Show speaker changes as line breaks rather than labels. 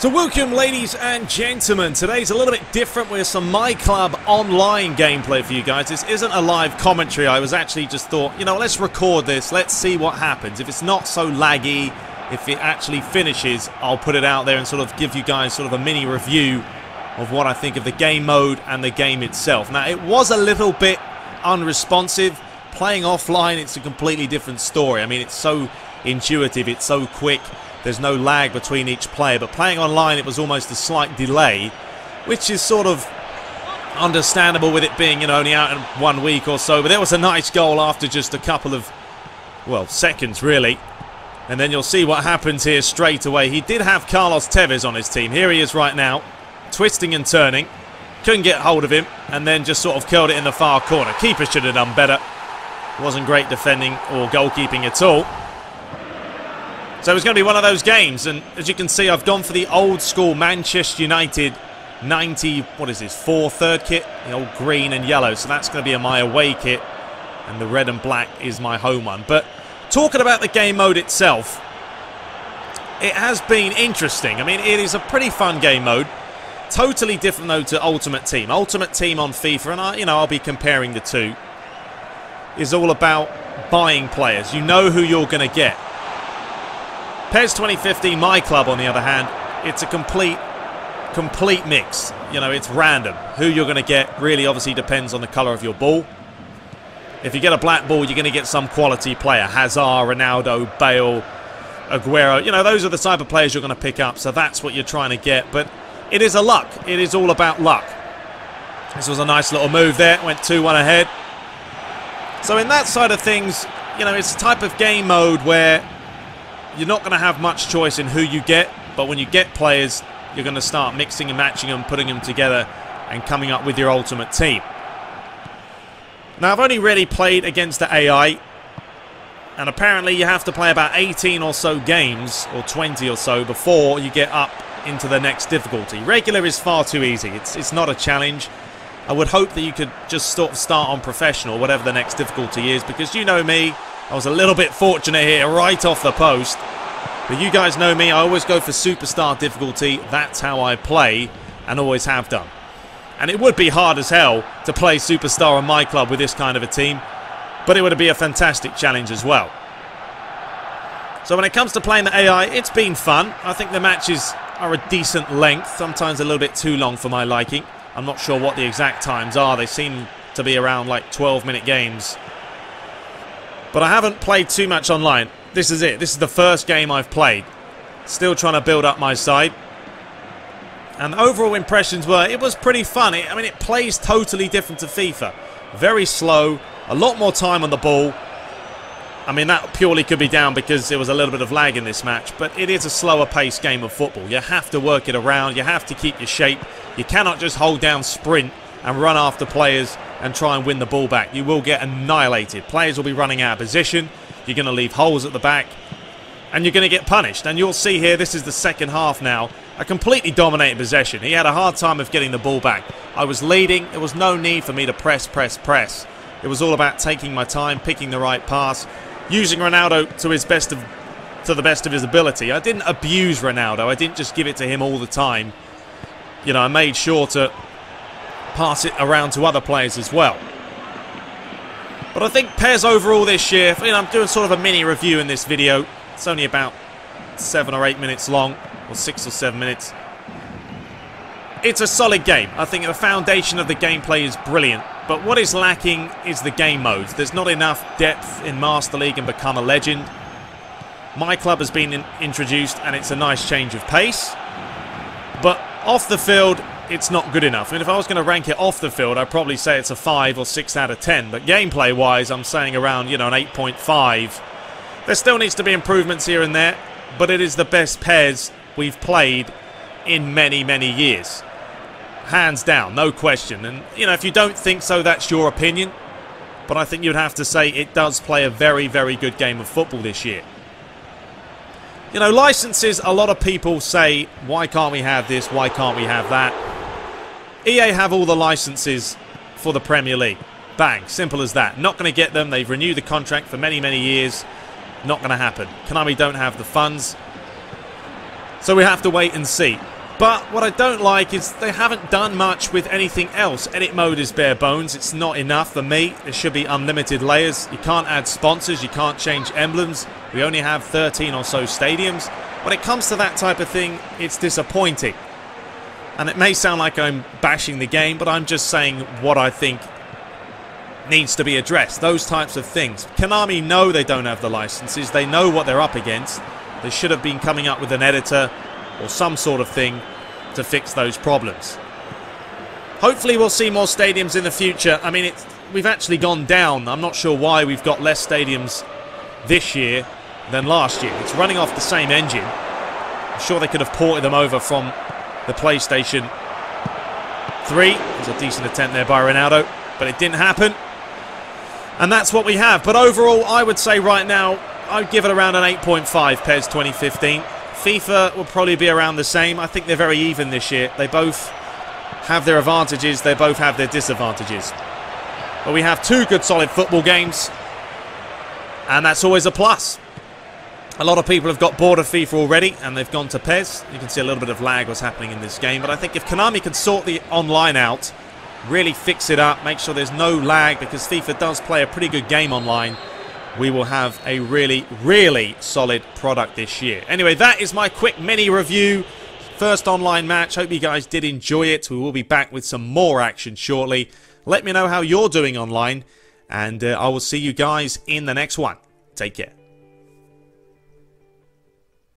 So welcome, ladies and gentlemen. Today's a little bit different with some MyClub online gameplay for you guys. This isn't a live commentary. I was actually just thought, you know, let's record this. Let's see what happens. If it's not so laggy, if it actually finishes, I'll put it out there and sort of give you guys sort of a mini review of what I think of the game mode and the game itself. Now, it was a little bit unresponsive. Playing offline, it's a completely different story. I mean, it's so intuitive, it's so quick. There's no lag between each player, but playing online it was almost a slight delay, which is sort of understandable with it being, you know, only out in 1 week or so. But there was a nice goal after just a couple of, well, seconds really. And then you'll see what happens here straight away. He did have Carlos Tevez on his team. Here he is right now, twisting and turning. Couldn't get hold of him, and then just sort of curled it in the far corner. Keeper should have done better. Wasn't great defending or goalkeeping at all. So it's going to be one of those games, and as you can see, I've gone for the old school Manchester United 90, what is this, 4 third kit, the old green and yellow. So that's going to be my away kit, and the red and black is my home one. But talking about the game mode itself, it has been interesting. I mean, it is a pretty fun game mode. Totally different though to Ultimate Team. Ultimate Team on FIFA, and I'll be comparing the two, is all about buying players. You know who you're going to get. PES 2015 MyClub, on the other hand, it's a complete mix. You know, it's random. Who you're going to get really obviously depends on the colour of your ball. If you get a black ball, you're going to get some quality player. Hazard, Ronaldo, Bale, Aguero. You know, those are the type of players you're going to pick up, so that's what you're trying to get. But it is a luck. It is all about luck. This was a nice little move there. Went 2-1 ahead. So in that side of things, you know, it's a type of game mode where you're not going to have much choice in who you get, but when you get players, you're going to start mixing and matching them, putting them together, and coming up with your ultimate team. Now, I've only really played against the AI, and apparently you have to play about 18 or so games, or 20 or so, before you get up into the next difficulty. Regular is far too easy. It's not a challenge. I would hope that you could just sort of start on professional, whatever the next difficulty is, because you know me, I was a little bit fortunate here, right off the post. But you guys know me, I always go for superstar difficulty. That's how I play, and always have done. And it would be hard as hell to play superstar on MyClub with this kind of a team, but it would be a fantastic challenge as well. So when it comes to playing the AI, it's been fun. I think the matches are a decent length, sometimes a little bit too long for my liking. I'm not sure what the exact times are. They seem to be around like 12-minute games. But I haven't played too much online. This is it. This is the first game I've played. Still trying to build up my side. And the overall impressions were, it was pretty fun. I mean, it plays totally different to FIFA. Very slow. A lot more time on the ball. I mean, that purely could be down because there was a little bit of lag in this match. But it is a slower paced game of football. You have to work it around. You have to keep your shape. You cannot just hold down sprint and run after players and try and win the ball back. You will get annihilated. Players will be running out of position. You're going to leave holes at the back. And you're going to get punished. And you'll see here, this is the second half now. A completely dominated possession. He had a hard time of getting the ball back. I was leading. There was no need for me to press. It was all about taking my time, picking the right pass, using Ronaldo to the best of his ability. I didn't abuse Ronaldo. I didn't just give it to him all the time. You know, I made sure to pass it around to other players as well. But I think PES overall this year, you know, I'm doing sort of a mini review in this video. It's only about 7 or 8 minutes long, or 6 or 7 minutes. It's a solid game. I think the foundation of the gameplay is brilliant. But what is lacking is the game modes. There's not enough depth in Master League and Become a Legend. MyClub has been introduced, and it's a nice change of pace. But off the field, it's not good enough. I mean, if I was going to rank it off the field, I'd probably say it's a 5 or 6 out of 10. But gameplay-wise, I'm saying around, you know, an 8.5. There still needs to be improvements here and there, but it is the best PES we've played in many, many years. Hands down, no question. And, you know, if you don't think so, that's your opinion. But I think you'd have to say it does play a very, very good game of football this year. You know, licenses, a lot of people say, why can't we have this? Why can't we have that? EA have all the licenses for the Premier League. Bang, simple as that. Not going to get them. They've renewed the contract for many, many years. Not going to happen. Konami don't have the funds. So we have to wait and see. But what I don't like is they haven't done much with anything else. Edit mode is bare bones. It's not enough for me. There should be unlimited layers. You can't add sponsors. You can't change emblems. We only have 13 or so stadiums. When it comes to that type of thing, it's disappointing. And it may sound like I'm bashing the game, but I'm just saying what I think needs to be addressed. Those types of things. Konami know they don't have the licenses. They know what they're up against. They should have been coming up with an editor or some sort of thing to fix those problems. Hopefully we'll see more stadiums in the future. I mean, we've actually gone down. I'm not sure why we've got less stadiums this year than last year. It's running off the same engine. I'm sure they could have ported them over from the PlayStation 3. It was a decent attempt there by Ronaldo, but it didn't happen. And that's what we have. But overall, I would say right now, I'd give it around an 8.5 PES 2015. FIFA will probably be around the same. I think they're very even this year. They both have their advantages. They both have their disadvantages. But we have two good solid football games. And that's always a plus. A lot of people have got bored of FIFA already and they've gone to PES. You can see a little bit of lag was happening in this game. But I think if Konami can sort the online out, really fix it up, make sure there's no lag, because FIFA does play a pretty good game online, we will have a really, really solid product this year. Anyway, that is my quick mini review. First online match. Hope you guys did enjoy it. We will be back with some more action shortly. Let me know how you're doing online, and I will see you guys in the next one. Take care.